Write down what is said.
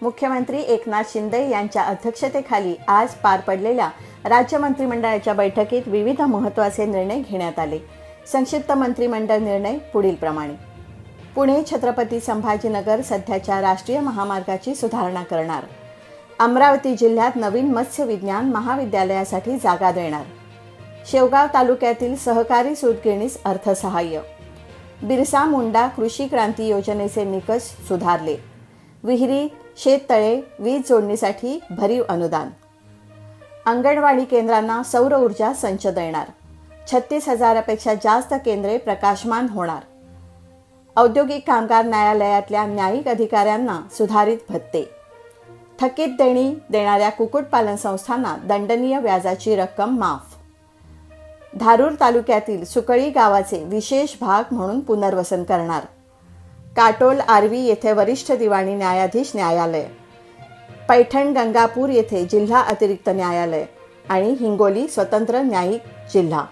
मुख्यमंत्री एकनाथ शिंदे यांच्या अध्यक्षतेखाली आज पार पडलेल्या राज्य मंत्रिमंडळाच्या बैठकीत विविध महत्त्वाचे निर्णय घेण्यात आले। संक्षिप्त मंत्रिमंडळ निर्णय पुढीलप्रमाणे: पुणे छत्रपती संभाजीनगर सध्याच्या राष्ट्रीय महामार्गाची सुधारणा करणार, अमरावती जिल्ह्यात नवीन मत्स्य विज्ञान महाविद्यालयासाठी जागा देणार, शेवगाव तालुक्यातील सहकारी सूतगिरणीस अर्थसहाय्य, बिरसा मुंडा कृषी क्रांती योजनेचे निकष सुधारले, विहिरी शेततळे वीज जोडणीसाठी भरीव अनुदान, अंगणवाडी केंद्रांना सौर ऊर्जा संच देणार, 36,000 पेक्षा जास्त केंद्रे प्रकाशमान होणार, औद्योगिक कामगार न्यायालयातल्या न्यायिक अधिकाऱ्यांना सुधारित भत्ते, थकीत देणी देणाऱ्या कुक्कुटपालन संस्थांना दंडनीय व्याजाची रक्कम माफ, धारूर तालुक्यातील सुकळी गावाचे विशेष भाग म्हणून पुनर्वसन करणार, काटोल आर्वी येथे वरिष्ठ दिवाणी न्यायाधीश न्यायालय, पैठण गंगापूर येथे जिल्हा अतिरिक्त न्यायालय आणि हिंगोली स्वतंत्र न्यायिक जिल्हा।